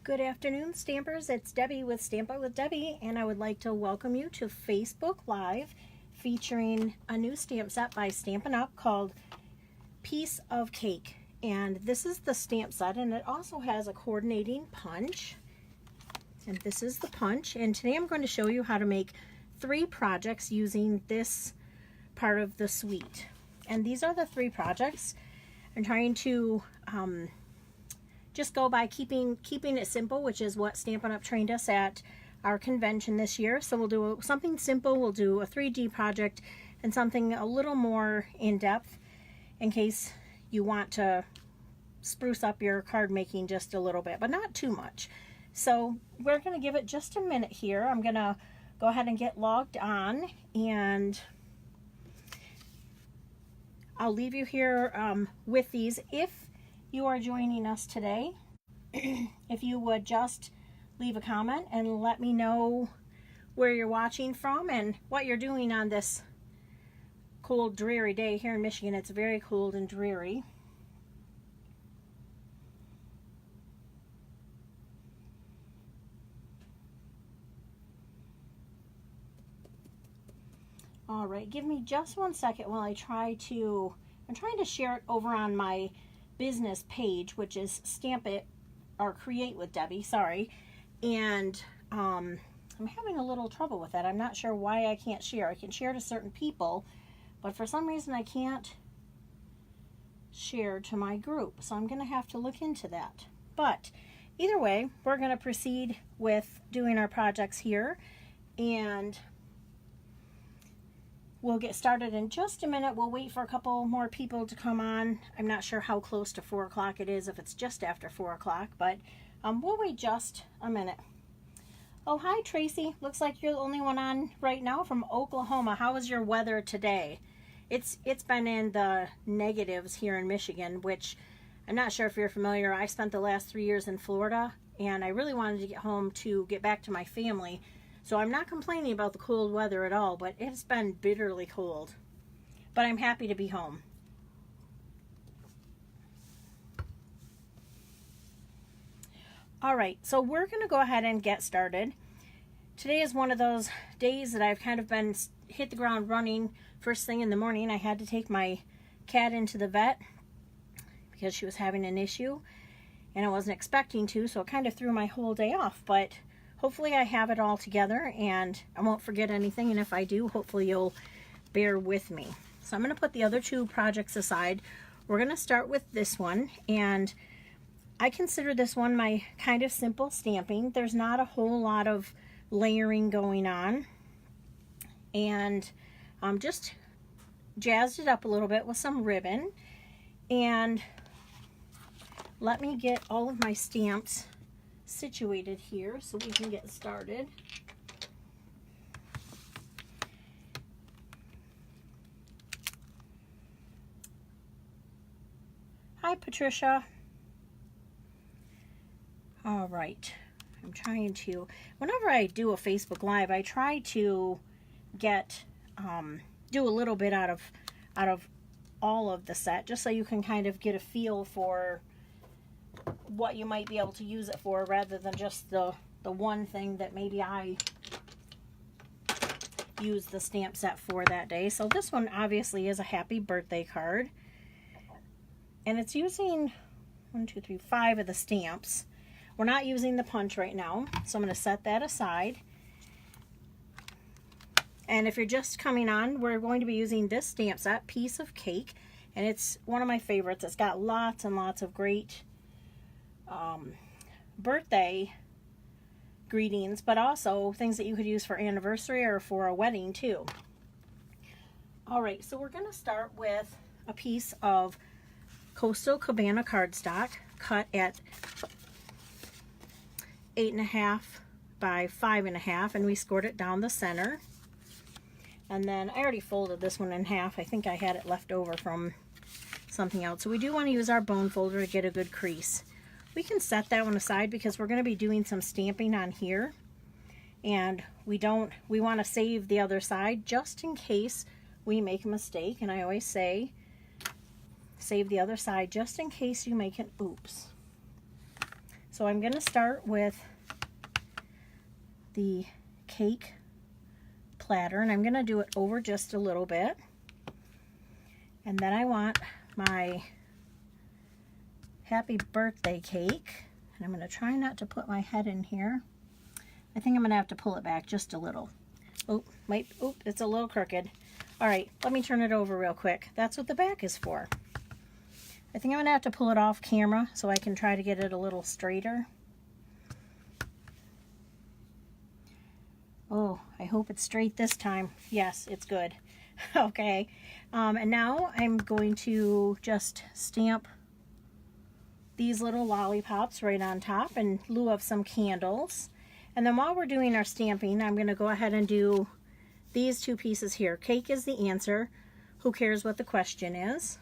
Good afternoon, Stampers. It's Debbie with Stamp Up with Debbie, and I would like to welcome you to Facebook Live featuring a new stamp set by Stampin' Up called Piece of Cake. And this is the stamp set, and it also has a coordinating punch. And this is the punch. And today I'm going to show you how to make 3 projects using this part of the suite. And these are the 3 projects. I'm trying to just go by keeping it simple, which is what Stampin' Up trained us at our convention this year. So we'll do something simple, we'll do a 3D project, and something a little more in-depth in case you want to spruce up your card making just a little bit, but not too much. So we're going to give it just a minute here. I'm going to go ahead and get logged on, and I'll leave you here with these. If you are joining us today, if you would just leave a comment and let me know where you're watching from and what you're doing on this cold, dreary day here in Michigan. It's very cold and dreary. All right, give me just 1 second while I'm trying to share it over on my business page, which is Stamp It or Create with Debbie, sorry. And I'm having a little trouble with that. I'm not sure why I can't share. I can share to certain people, but for some reason I can't share to my group. So I'm going to have to look into that. But either way, we're going to proceed with doing our projects here, and we'll get started in just a minute. We'll wait for a couple more people to come on. I'm not sure how close to 4 o'clock it is, if it's just after 4 o'clock, but we'll wait just a minute. Oh, hi, Tracy. Looks like you're the only one on right now from Oklahoma. How is your weather today? It's been in the negatives here in Michigan, which I'm not sure if you're familiar. I spent the last 3 years in Florida, and I really wanted to get home to get back to my family. So I'm not complaining about the cold weather at all, but it's been bitterly cold. But I'm happy to be home. All right, so we're going to go ahead and get started. Today is one of those days that I've kind of been hit the ground running. First thing in the morning, I had to take my cat into the vet because she was having an issue, and I wasn't expecting to, so it kind of threw my whole day off. But hopefully I have it all together and I won't forget anything, and if I do, hopefully you'll bear with me. So I'm going to put the other 2 projects aside. We're going to start with this one, and I consider this one my kind of simple stamping. There's not a whole lot of layering going on, and just jazzed it up a little bit with some ribbon. And let me get all of my stamps situated here so we can get started. Hi, Patricia. All right, I'm trying to, whenever I do a Facebook Live, I try to get do a little bit out of all of the set, just so you can kind of get a feel for what you might be able to use it for, rather than just the one thing that maybe I use the stamp set for that day. So this one obviously is a happy birthday card, and it's using 1, 2, 3, 5 of the stamps. We're not using the punch right now, so I'm going to set that aside. And if you're just coming on, we're going to be using this stamp set, Piece of Cake, and it's one of my favorites. It's got lots and lots of great birthday greetings, but also things that you could use for anniversary or for a wedding too. All right, so we're going to start with a piece of Coastal Cabana cardstock cut at 8.5 by 5.5, and we scored it down the center. And then I already folded this one in half. I think I had it left over from something else. So we do want to use our bone folder to get a good crease. We can set that one aside because we're going to be doing some stamping on here, and we want to save the other side just in case we make a mistake. And I always say save the other side just in case you make an oops. So I'm going to start with the cake platter, and I'm going to do it over just a little bit. And then I want my happy birthday cake, and I'm going to try not to put my head in here. I think I'm going to have to pull it back just a little. Oh, it's a little crooked. All right, let me turn it over real quick. That's what the back is for. I think I'm going to have to pull it off camera so I can try to get it a little straighter. Oh, I hope it's straight this time. Yes, it's good. Okay, and now I'm going to just stamp these little lollipops right on top in lieu of some candles. And then while we're doing our stamping, I'm going to go ahead and do these two pieces here. Cake is the answer. Who cares what the question is?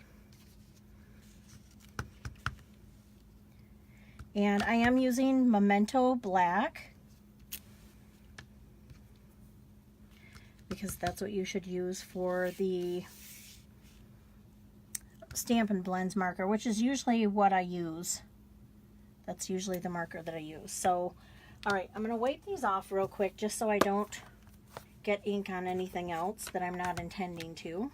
And I am using Memento Black, because that's what you should use for the Stampin' Blends marker, which is usually what I use. That's usually the marker that I use. So, all right, I'm going to wipe these off real quick just so I don't get ink on anything else that I'm not intending to.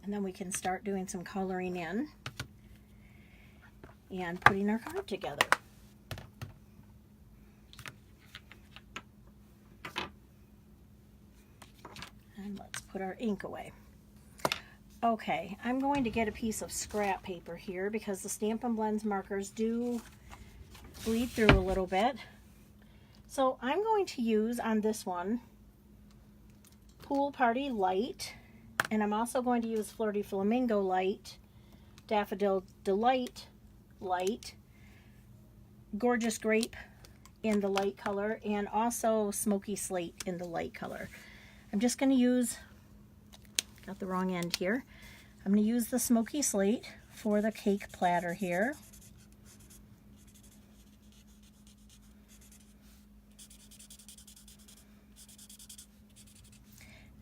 And then we can start doing some coloring in and putting our card together. And let's put our ink away. Okay, I'm going to get a piece of scrap paper here because the Stampin' Blends markers do bleed through a little bit. So I'm going to use on this one Pool Party Light, and I'm also going to use Flirty Flamingo Light, Daffodil Delight Light, Gorgeous Grape in the light color, and also Smoky Slate in the light color. I'm just going to use, got the wrong end here, I'm going to use the Smoky Slate for the cake platter here.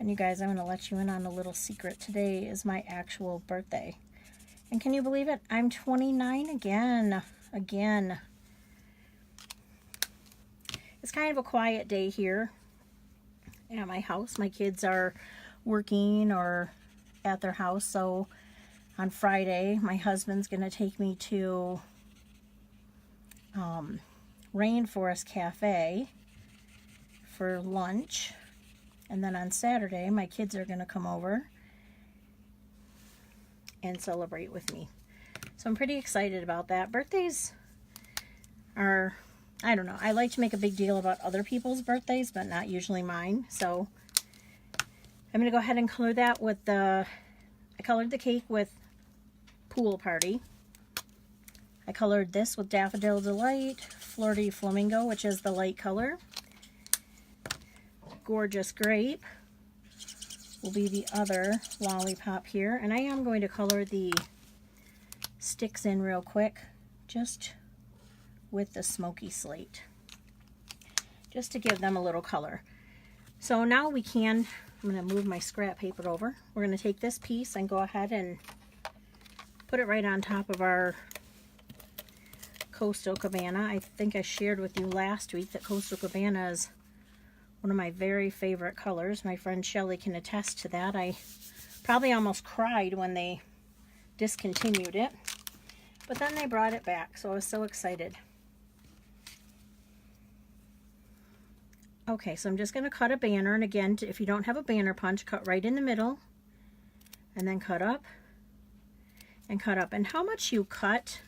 And you guys, I'm going to let you in on a little secret. Today is my actual birthday. And can you believe it? I'm 29 again. It's kind of a quiet day here at my house. My kids are working or at their house. So on Friday, my husband's going to take me to Rainforest Cafe for lunch. And then on Saturday, my kids are going to come over and celebrate with me. So I'm pretty excited about that. Birthdays are, I don't know, I like to make a big deal about other people's birthdays, but not usually mine. So I'm going to go ahead and color that with I colored the cake with Pool Party. I colored this with Daffodil Delight, Flirty Flamingo, which is the light color. Gorgeous Grape will be the other lollipop here. And I am going to color the sticks in real quick, just with the Smoky Slate, just to give them a little color. So now we can, I'm going to move my scrap paper over. We're going to take this piece and go ahead and put it right on top of our Coastal Cabana. I think I shared with you last week that Coastal Cabana is one of my very favorite colors. My friend Shelly can attest to that. I probably almost cried when they discontinued it, but then they brought it back, so I was so excited. Okay, so I'm just going to cut a banner, and again, if you don't have a banner punch, cut right in the middle, and then cut up, and cut up. And how much you cut,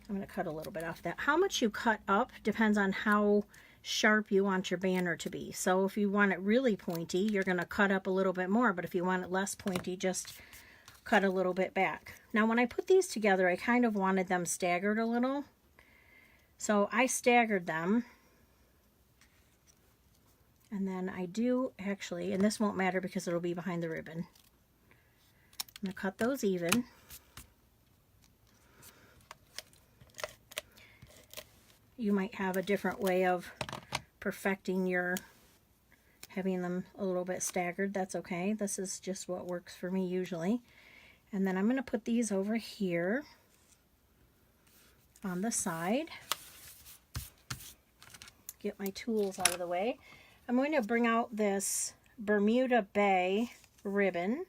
I'm going to cut a little bit off that. How much you cut up depends on how sharp you want your banner to be. So if you want it really pointy, you're going to cut up a little bit more, but if you want it less pointy, just cut a little bit back. Now when I put these together, I kind of wanted them staggered a little, so I staggered them. And then I do actually, and this won't matter because it'll be behind the ribbon, I'm going to cut those even. You might have a different way of perfecting your, having them a little bit staggered. That's okay. This is just what works for me usually. And then I'm going to put these over here. on the side. Get my tools out of the way. I'm going to bring out this Bermuda Bay ribbon,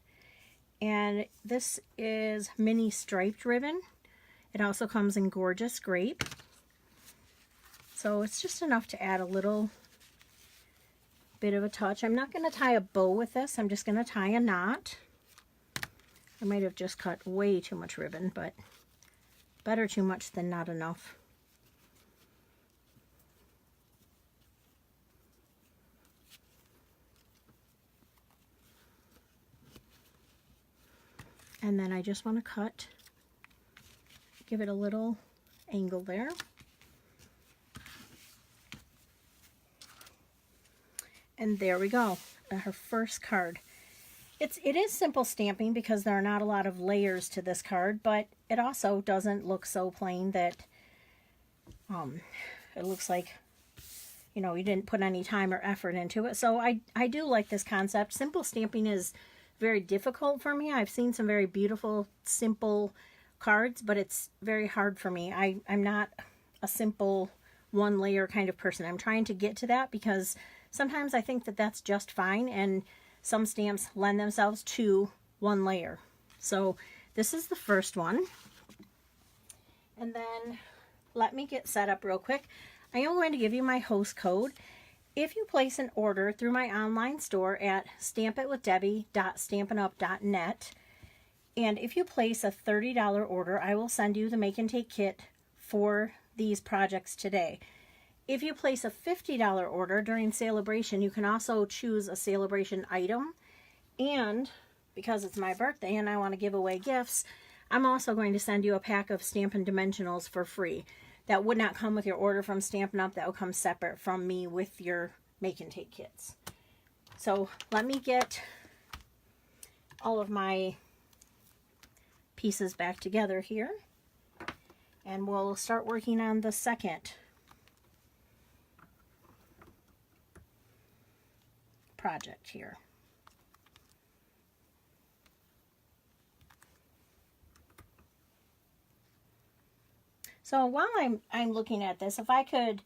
and this is mini striped ribbon. It also comes in Gorgeous Grape. So it's just enough to add a little bit of a touch. I'm not going to tie a bow with this. I'm just going to tie a knot. I might have just cut way too much ribbon, but better too much than not enough. And then I just want to cut, give it a little angle there. And there we go, her first card. It is simple stamping because there are not a lot of layers to this card, but it also doesn't look so plain that it looks like, you know, you didn't put any time or effort into it. So I do like this concept. Simple stamping is very difficult for me. I've seen some very beautiful, simple cards, but it's very hard for me. I'm not a simple one layer kind of person. I'm trying to get to that because sometimes I think that that's just fine, and some stamps lend themselves to one layer. So this is the first one. And then let me get set up real quick. I am going to give you my host code. If you place an order through my online store at stampitwithdebbie.stampinup.net, and if you place a $30 order, I will send you the make and take kit for these projects today. If you place a $50 order during celebration, you can also choose a celebration item. And because it's my birthday and I want to give away gifts, I'm also going to send you a pack of Stampin' Dimensionals for free. That would not come with your order from Stampin' Up. That will come separate from me with your make and take kits. So let me get all of my pieces back together here, and we'll start working on the second project here. So while I'm looking at this, if I could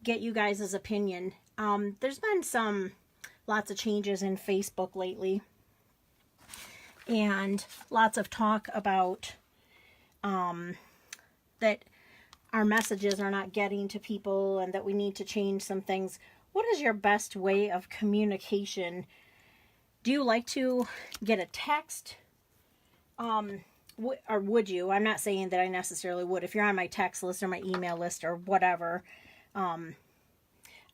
get you guys' opinion, there's been lots of changes in Facebook lately, and lots of talk about that our messages are not getting to people and that we need to change some things. What is your best way of communication? Do you like to get a text? Or would you? I'm not saying that I necessarily would. If you're on my text list or my email list or whatever,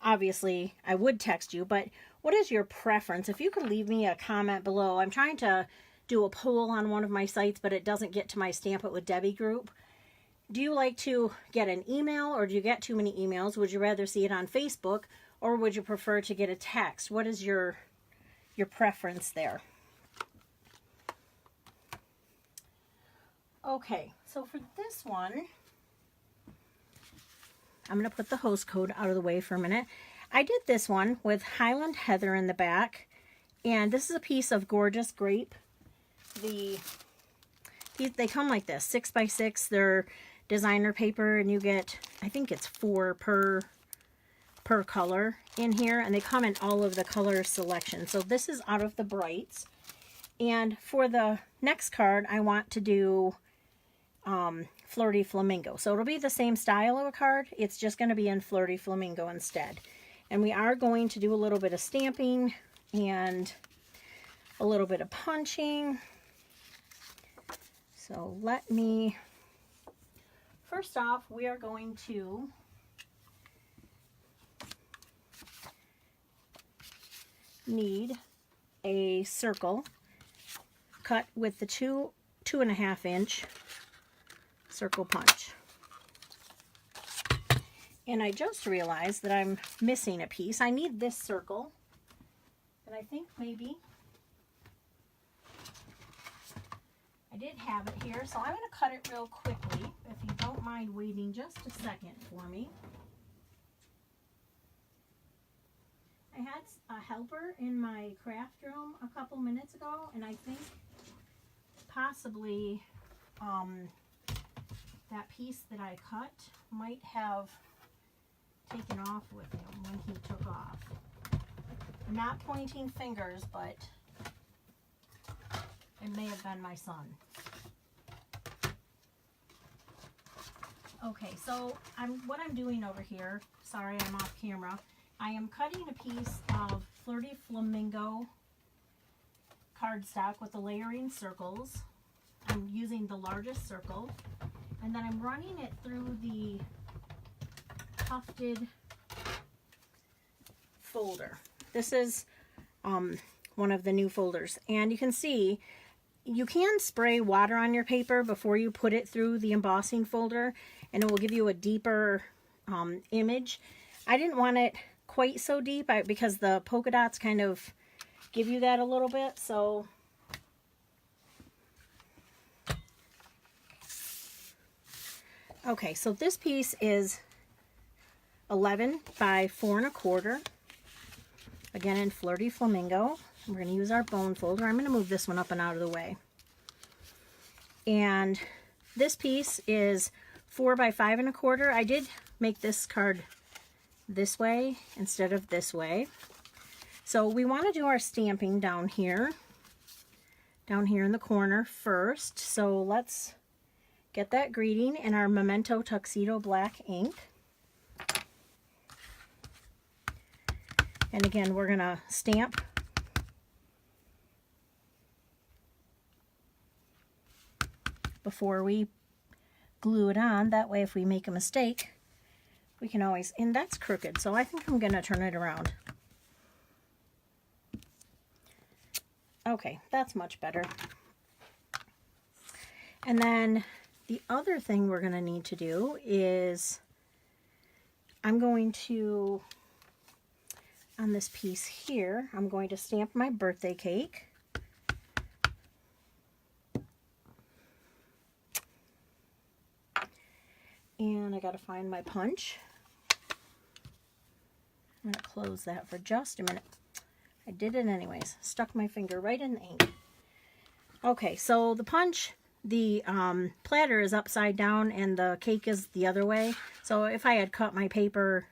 obviously I would text you. But what is your preference? If you could leave me a comment below. I'm trying to do a poll on one of my sites, but it doesn't get to my Stamp It with Debbie group. Do you like to get an email, or do you get too many emails? Would you rather see it on Facebook? Or would you prefer to get a text? What is your preference there? Okay, so for this one, I'm going to put the host code out of the way for a minute. I did this one with Highland Heather in the back, and this is a piece of Gorgeous Grape. They come like this, 6x6. They're designer paper, and you get, I think it's 4 per color in here, and they come in all of the color selection. So this is out of the brights. And for the next card, I want to do Flirty Flamingo. So it'll be the same style of a card. It's just going to be in Flirty Flamingo instead. And we are going to do a little bit of stamping and a little bit of punching. So let me, first off, we are going to need a circle cut with the 2.5 inch circle punch. And I just realized that I'm missing a piece. I need this circle, and I think maybe I did have it here, so I'm going to cut it real quickly, if you don't mind waiting just a second for me. I had a helper in my craft room a couple minutes ago, and I think possibly that piece that I cut might have taken off with him when he took off. I'm not pointing fingers, but it may have been my son. Okay, so what I'm doing over here, sorry I'm off camera, I am cutting a piece of Flirty Flamingo cardstock with the layering circles. I'm using the largest circle, and then I'm running it through the tufted folder. This is one of the new folders, and you can see you can spray water on your paper before you put it through the embossing folder, and it will give you a deeper image. I didn't want it quite so deep because the polka dots kind of give you that a little bit. So okay, so this piece is 11 by 4 1/4. Again in Flirty Flamingo. We're going to use our bone folder. I'm going to move this one up and out of the way. And this piece is 4 by 5 1/4. I did make this card this way instead of this way. So we want to do our stamping down here in the corner first. So let's get that greeting in our Memento Tuxedo black ink. And again, we're going to stamp before we glue it on. That way if we make a mistake, we can always, and that's crooked, so I think I'm going to turn it around. Okay, that's much better. And then the other thing we're going to need to do is I'm going to, on this piece here, I'm going to stamp my birthday cake. And I got to find my punch. I'm going to close that for just a minute. I did it anyways. Stuck my finger right in the ink. Okay, so the punch, the platter is upside down and the cake is the other way. So if I had cut my paper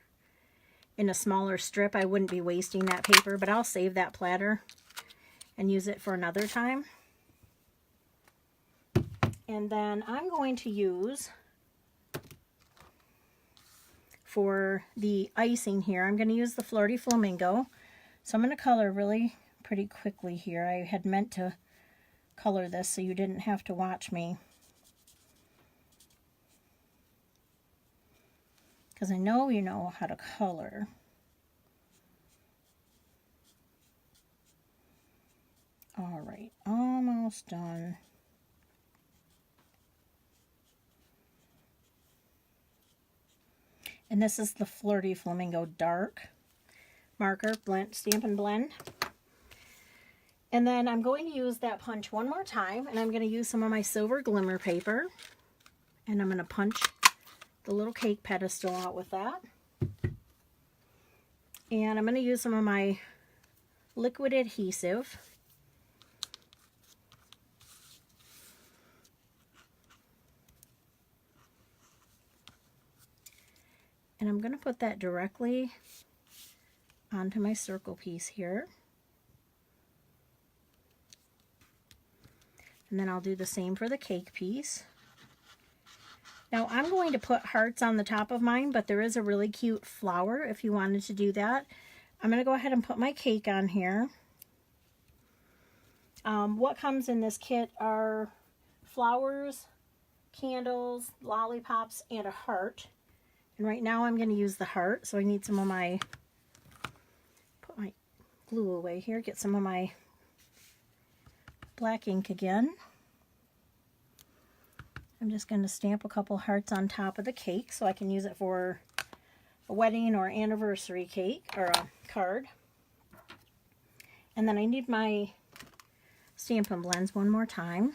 in a smaller strip, I wouldn't be wasting that paper, but I'll save that platter and use it for another time. And then I'm going to use, for the icing here, I'm going to use the Flirty Flamingo. So I'm going to color really pretty quickly here. I had meant to color this so you didn't have to watch me, because I know you know how to color. All right, almost done. And this is the Flirty Flamingo Dark marker, blend, Stampin' Blend. And then I'm going to use that punch one more time, and I'm going to use some of my silver glimmer paper, and I'm going to punch the little cake pedestal out with that. And I'm going to use some of my liquid adhesive. And I'm going to put that directly onto my circle piece here. And then I'll do the same for the cake piece. Now I'm going to put hearts on the top of mine, but there is a really cute flower if you wanted to do that. I'm going to go ahead and put my cake on here. What comes in this kit are flowers, candles, lollipops, and a heart. And right now I'm going to use the heart, so I need some of my, put my glue away here, get some of my black ink again. I'm just going to stamp a couple hearts on top of the cake so I can use it for a wedding or anniversary cake or a card. And then I need my Stampin' Blends one more time.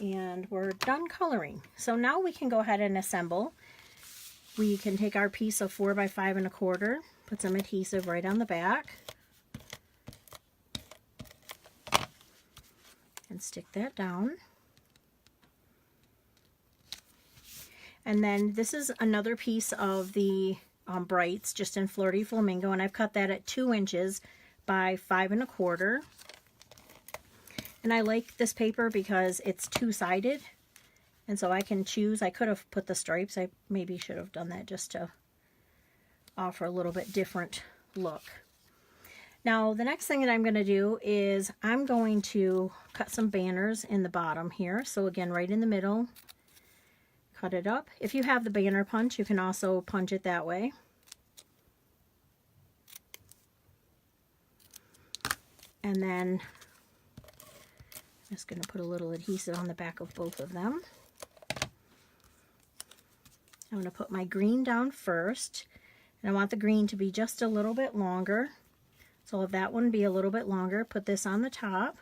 And we're done coloring. So now we can go ahead and assemble. we can take our piece of 4 by 5 1/4, put some adhesive right on the back, and stick that down. And then this is another piece of the Brights, just in Flirty Flamingo, and I've cut that at 2 inches by 5 1/4. And I like this paper because it's two-sided, and so I can choose. I could have put the stripes. I maybe should have done that just to offer a little bit different look. Now, the next thing that I'm going to do is I'm going to cut some banners in the bottom here. So again, right in the middle, cut it up. If you have the banner punch, you can also punch it that way. And then I'm just going to put a little adhesive on the back of both of them. I'm going to put my green down first, and I want the green to be just a little bit longer. So I'll have that one be a little bit longer. Put this on the top.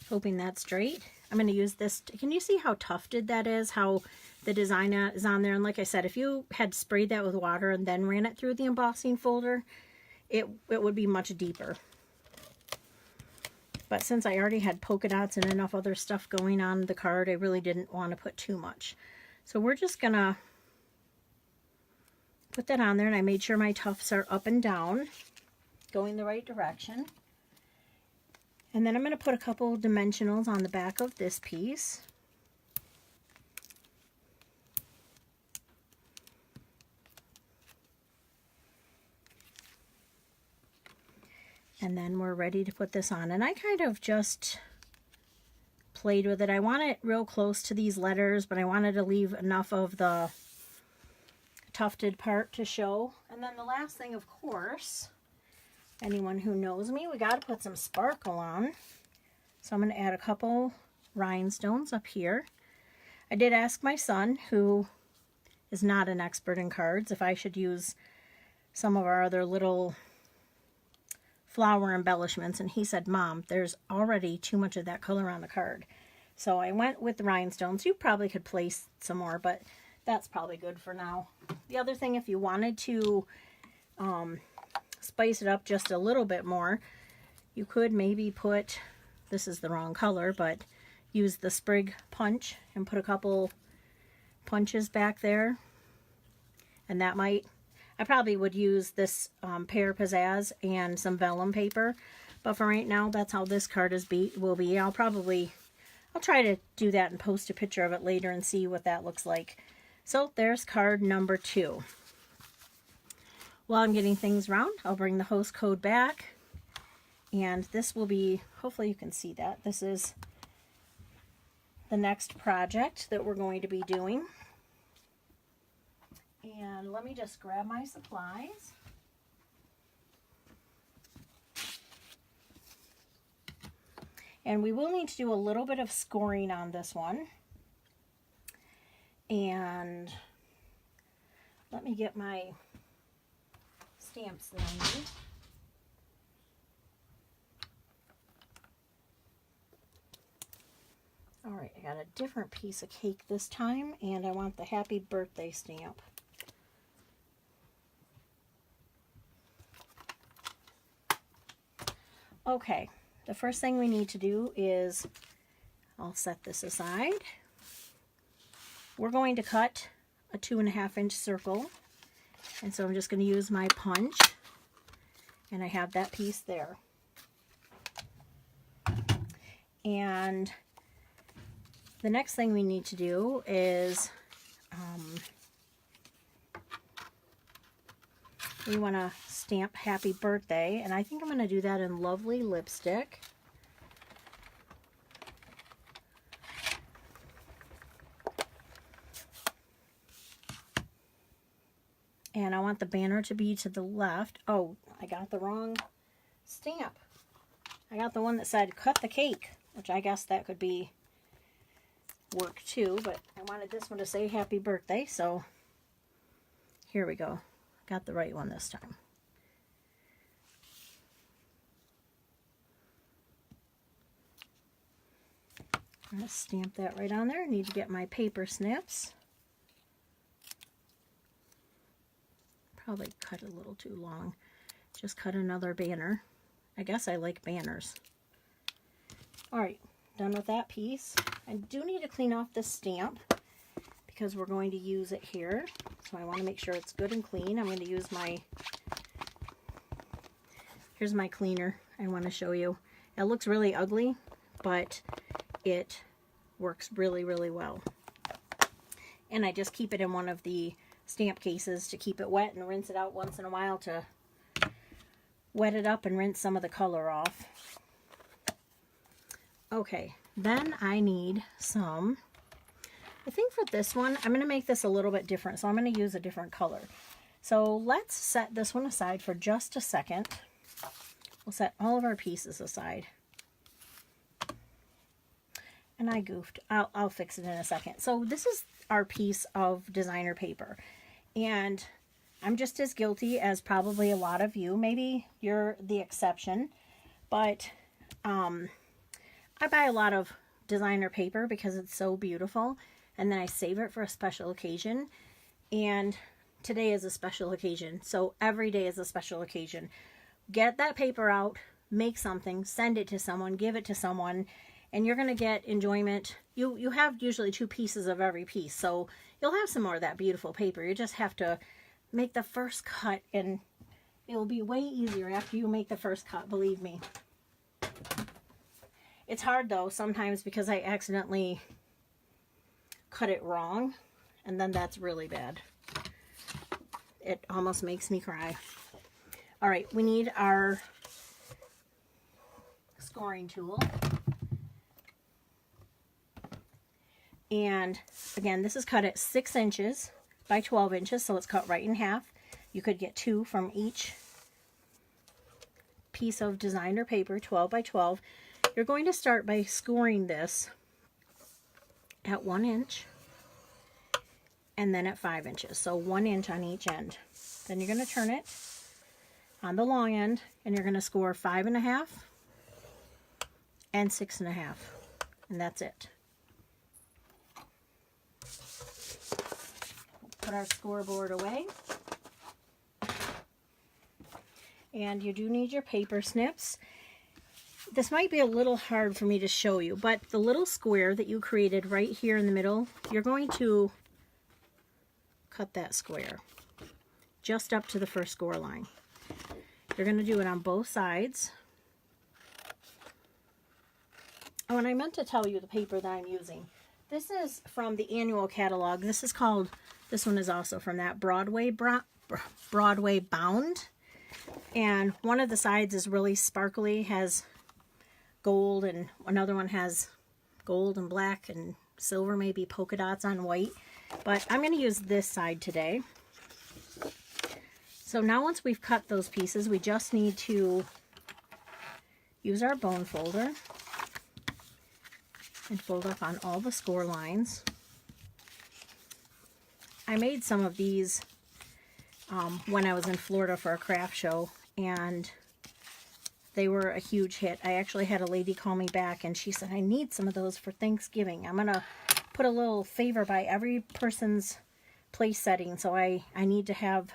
Hoping that's straight. I'm going to use this. Can you see how tufted that is? How the design is on there? And like I said, if you had sprayed that with water and then ran it through the embossing folder, it would be much deeper. But since I already had polka dots and enough other stuff going on the card, I really didn't want to put too much. So we're just going to put that on there, and I made sure my tufts are up and down, going the right direction. And then I'm going to put a couple dimensionals on the back of this piece. And then we're ready to put this on. And I kind of just played with it. I want it real close to these letters, but I wanted to leave enough of the tufted part to show. And then the last thing, of course, anyone who knows me, we got to put some sparkle on. So I'm going to add a couple rhinestones up here. I did ask my son, who is not an expert in cards, if I should use some of our other little flower embellishments, and he said, Mom, there's already too much of that color on the card. So I went with the rhinestones. You probably could place some more, but that's probably good for now. The other thing, if you wanted to spice it up just a little bit more, you could maybe put, this is the wrong color, but use the sprig punch and put a couple punches back there, and that might, I probably would use this pear pizzazz and some vellum paper, but for right now, that's how this card will be. I'll try to do that and post a picture of it later and see what that looks like. So there's card number 2. While I'm getting things round, I'll bring the host code back, and this will be, hopefully you can see that, this is the next project that we're going to be doing. And let me just grab my supplies. And we will need to do a little bit of scoring on this one. And let me get my stamps that I need. All right, I got a different piece of cake this time, and I want the happy birthday stamp. Okay, the first thing we need to do is, I'll set this aside. We're going to cut a 2.5 inch circle, and so I'm just going to use my punch, and I have that piece there. And the next thing we need to do is we want to stamp happy birthday, and I think I'm going to do that in Lovely Lipstick. And I want the banner to be to the left. Oh, I got the wrong stamp. I got the one that said cut the cake, which I guess that could be work too, but I wanted this one to say happy birthday, so here we go. Got the right one this time. I'm going to stamp that right on there. I need to get my paper snips. Probably cut a little too long. Just cut another banner. I guess I like banners. Alright, done with that piece. I do need to clean off this stamp because we're going to use it here. So I want to make sure it's good and clean. I'm going to use my, here's my cleaner I want to show you. It looks really ugly, but it works really, really well. And I just keep it in one of the stamp cases to keep it wet and rinse it out once in a while to wet it up and rinse some of the color off. Okay, then I need some, I think for this one, I'm going to make this a little bit different, so I'm going to use a different color. So let's set this one aside for just a second. We'll set all of our pieces aside. And I goofed. I'll fix it in a second. So this is our piece of designer paper. And I'm just as guilty as probably a lot of you. Maybe you're the exception. But I buy a lot of designer paper because it's so beautiful. And then I save it for a special occasion. And today is a special occasion. So every day is a special occasion. Get that paper out, make something, send it to someone, give it to someone, and you're going to get enjoyment. You have usually 2 pieces of every piece, so you'll have some more of that beautiful paper. You just have to make the first cut, and it'll be way easier after you make the first cut, believe me. It's hard, though, sometimes because I accidentally cut it wrong, and then that's really bad. It almost makes me cry. All right, we need our scoring tool. And again, this is cut at 6 inches by 12 inches, so it's cut right in half. You could get 2 from each piece of designer paper, 12 by 12. You're going to start by scoring this at 1 inch and then at 5 inches. So 1 inch on each end. Then you're going to turn it on the long end, and you're going to score 5.5 and 6.5, and that's it. Put our scoreboard away, and you do need your paper snips. This might be a little hard for me to show you, but the little square that you created right here in the middle, you're going to cut that square just up to the first score line. You're going to do it on both sides. Oh, and I meant to tell you the paper that I'm using. This is from the annual catalog. This one is also from that Broadway Bound. And one of the sides is really sparkly, has gold, and another one has gold and black and silver, maybe polka dots on white. But I'm going to use this side today. So now once we've cut those pieces, we just need to use our bone folder and fold up on all the score lines. I made some of these when I was in Florida for a craft show, and they were a huge hit. I actually had a lady call me back, and she said, I need some of those for Thanksgiving. I'm going to put a little favor by every person's place setting, so I need to have...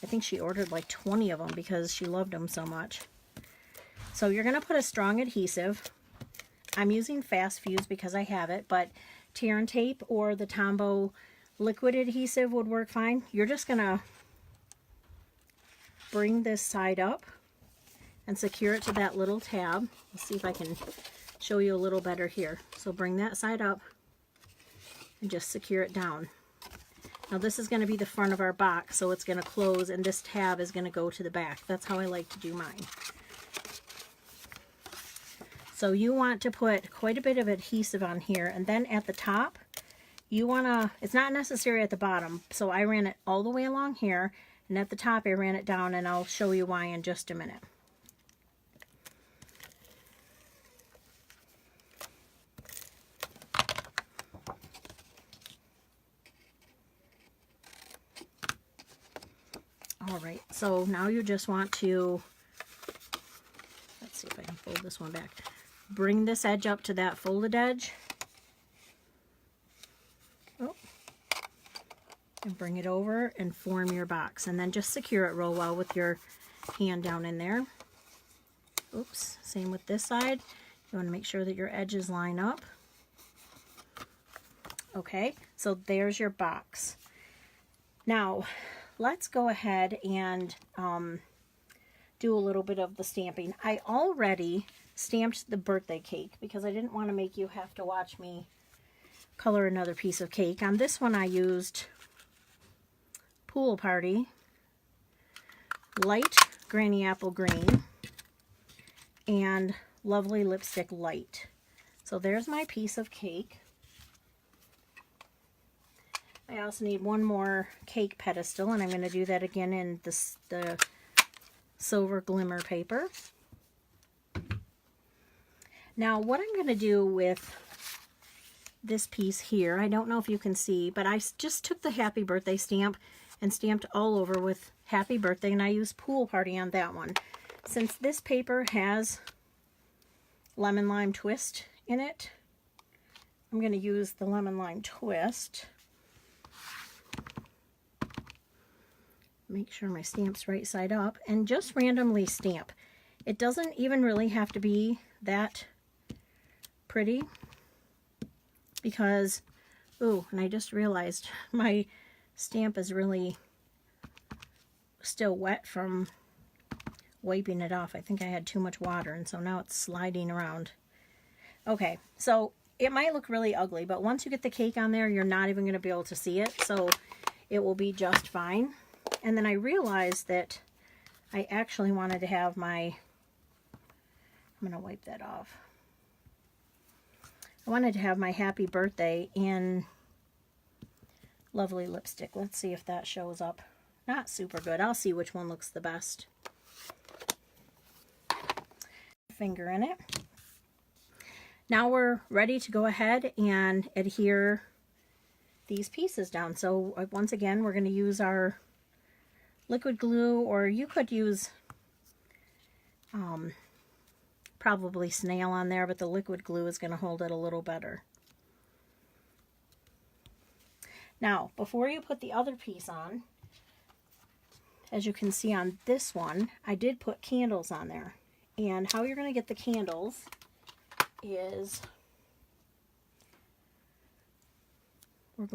I think she ordered like 20 of them because she loved them so much. So you're going to put a strong adhesive. I'm using Fast Fuse because I have it, but tear and tape or the Tombow liquid adhesive would work fine. You're just going to bring this side up and secure it to that little tab. Let's see if I can show you a little better here. So bring that side up and just secure it down. Now this is going to be the front of our box, so it's going to close, and this tab is going to go to the back. That's how I like to do mine. So you want to put quite a bit of adhesive on here, and then at the top, you want to, it's not necessary at the bottom, so I ran it all the way along here, and at the top I ran it down, and I'll show you why in just a minute. Alright, so now you just want to, let's see if I can fold this one back, bring this edge up to that folded edge. Oh. And bring it over and form your box. And then just secure it real well with your hand down in there. Oops, same with this side. You want to make sure that your edges line up. Okay, so there's your box. Now, let's go ahead and do a little bit of the stamping. I already stamped the birthday cake because I didn't want to make you have to watch me color another piece of cake. On this one I used Pool Party, Light Granny Apple Green, and Lovely Lipstick Light. So there's my piece of cake. I also need one more cake pedestal, and I'm going to do that again in the silver glimmer paper. Now what I'm going to do with this piece here, I don't know if you can see, but I just took the Happy Birthday stamp and stamped all over with Happy Birthday, and I used Pool Party on that one. Since this paper has lemon lime twist in it, I'm going to use the lemon lime twist. Make sure my stamp's right side up, and just randomly stamp. It doesn't even really have to be that pretty because, ooh, and I just realized my stamp is really still wet from wiping it off. I think I had too much water, and so now it's sliding around. Okay, so it might look really ugly, but once you get the cake on there, you're not even going to be able to see it, so it will be just fine. And then I realized that I actually wanted to have my, I'm going to wipe that off. I wanted to have my Happy Birthday in Lovely Lipstick. Let's see if that shows up. Not super good. I'll see which one looks the best. Finger in it. Now we're ready to go ahead and adhere these pieces down. So once again, we're going to use our liquid glue, or you could use probably snail on there, but the liquid glue is going to hold it a little better. Now, before you put the other piece on, as you can see on this one, I did put candles on there. And how you're going to get the candles is we're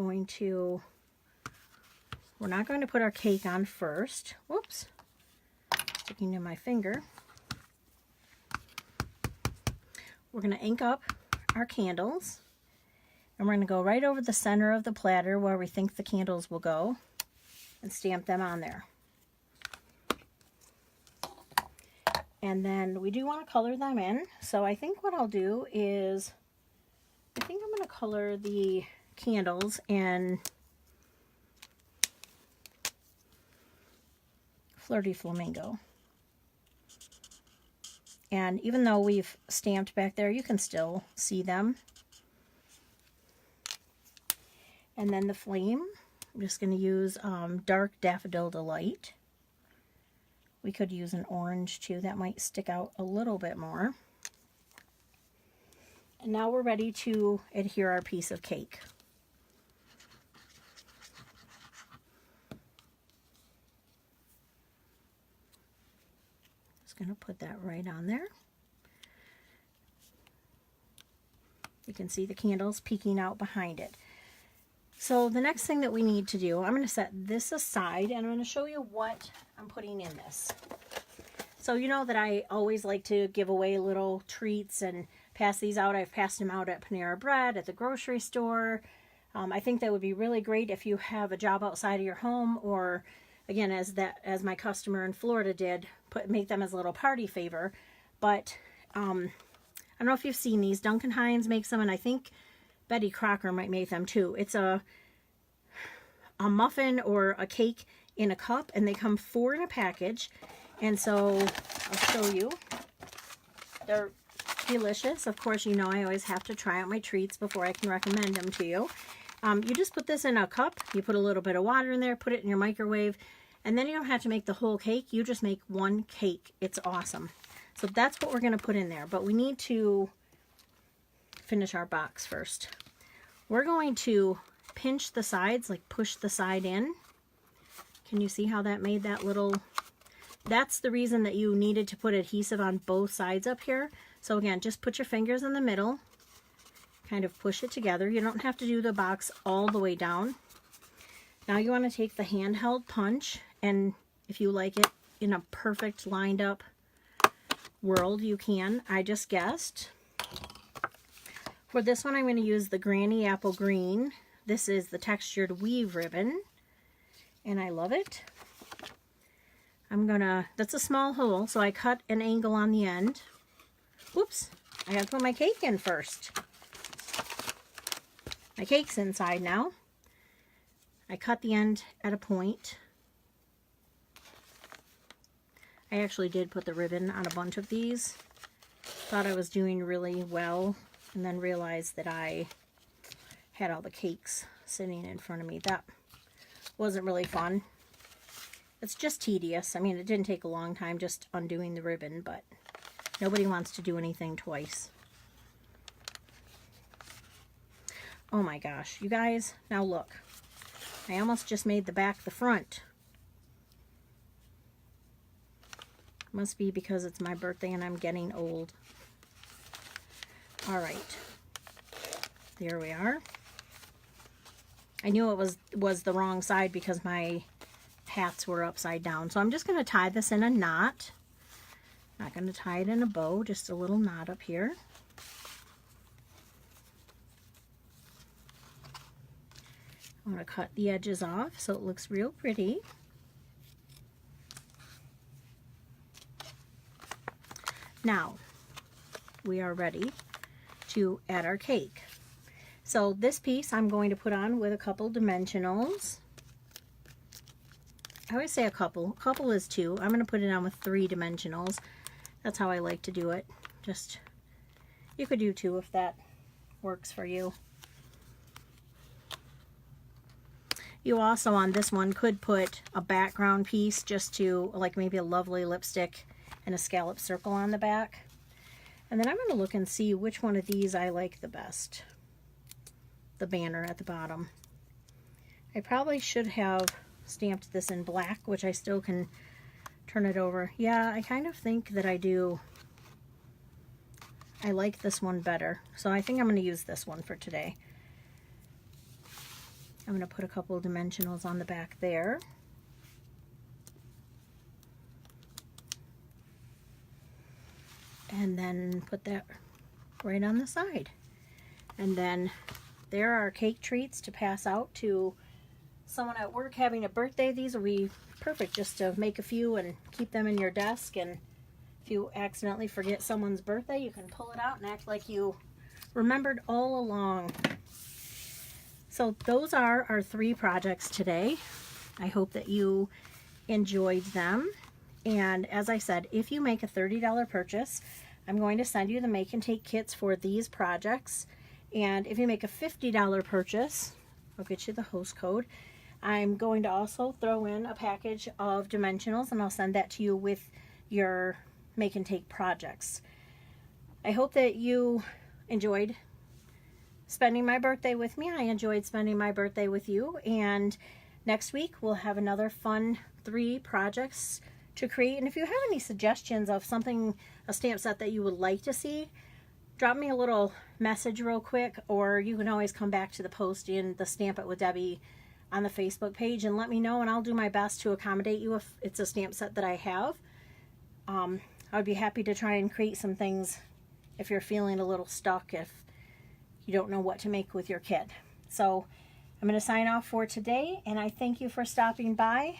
not going to put our cake on first. Whoops. Sticking to my finger. We're going to ink up our candles. And we're going to go right over the center of the platter where we think the candles will go and stamp them on there. And then we do want to color them in. So I think what I'll do is, I think I'm going to color the candles in Flirty Flamingo. And even though we've stamped back there, you can still see them. And then the flame, I'm just going to use Dark Daffodil Delight. We could use an orange too, that might stick out a little bit more. And now we're ready to adhere our piece of cake. Just going to put that right on there. You can see the candles peeking out behind it. So the next thing that we need to do, I'm going to set this aside and I'm going to show you what I'm putting in this. So you know that I always like to give away little treats and pass these out. I've passed them out at Panera Bread, at the grocery store. I think that would be really great if you have a job outside of your home, or again, as my customer in Florida did, make them as a little party favor. But I don't know if you've seen these. Duncan Hines makes them, and I think Betty Crocker might make them too. It's a muffin or a cake in a cup, and they come 4 in a package. And so I'll show you. They're delicious. Of course, you know I always have to try out my treats before I can recommend them to you. You just put this in a cup. You put a little bit of water in there, put it in your microwave, and then you don't have to make the whole cake. You just make one cake. It's awesome. So that's what we're going to put in there. But we need to finish our box first. We're going to pinch the sides, like push the side in. Can you see how that made that little... That's the reason that you needed to put adhesive on both sides up here. So again, just put your fingers in the middle, kind of push it together. You don't have to do the box all the way down. Now you want to take the handheld punch, and if you like it in a perfect lined up world, you can. I just guessed. For this one, I'm going to use the Granny Apple Green. This is the textured weave ribbon, and I love it. That's a small hole, so I cut an angle on the end. Oops, I gotta put my cake in first. My cake's inside now. I cut the end at a point. I actually did put the ribbon on a bunch of these. Thought I was doing really well, and then realized that I had all the cakes sitting in front of me. That wasn't really fun. It's just tedious. I mean, it didn't take a long time just undoing the ribbon, but nobody wants to do anything twice. Oh my gosh, you guys, now look. I almost just made the back the front. Must be because it's my birthday and I'm getting old. All right, there we are. I knew it was the wrong side because my hats were upside down. So I'm just going to tie this in a knot. Not going to tie it in a bow, just a little knot up here. I'm going to cut the edges off so it looks real pretty. Now, we are ready to add our cake. So this piece I'm going to put on with a couple dimensionals. I always say a couple. A couple is 2. I'm going to put it on with 3 dimensionals. That's how I like to do it. Just, you could do 2 if that works for you. You also, on this one, could put a background piece just to, like maybe a lovely lipstick and a scallop circle on the back. And then I'm going to look and see which one of these I like the best. The banner at the bottom. I probably should have stamped this in black, which I still can turn it over. Yeah, I kind of think that I do. I like this one better. So I think I'm going to use this one for today. I'm going to put a couple of dimensionals on the back there. And then put that right on the side. And then there are cake treats to pass out to someone at work having a birthday. These will be perfect just to make a few and keep them in your desk. And if you accidentally forget someone's birthday, you can pull it out and act like you remembered all along. So those are our 3 projects today. I hope that you enjoyed them. And as I said, if you make a $30 purchase, I'm going to send you the make and take kits for these projects. And if you make a $50 purchase, I'll get you the host code. I'm going to also throw in a package of dimensionals, and I'll send that to you with your make and take projects. I hope that you enjoyed spending my birthday with me. I enjoyed spending my birthday with you, and next week we'll have another fun 3 projects to create. And if you have any suggestions of something, a stamp set that you would like to see, drop me a little message real quick, or you can always come back to the post in the Stamp It with Debbie on the Facebook page and let me know, and I'll do my best to accommodate you if it's a stamp set that I have. I would be happy to try and create some things if you're feeling a little stuck, if you don't know what to make with your kid. So I'm going to sign off for today, and I thank you for stopping by,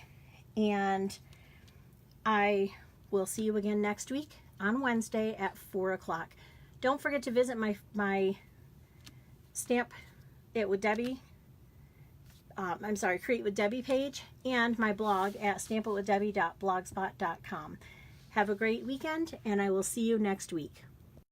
and I will see you again next week on Wednesday at 4 o'clock. Don't forget to visit my Stamp It with Debbie, Create with Debbie page, and my blog at stampitwithdebbie.blogspot.com. Have a great weekend, and I will see you next week.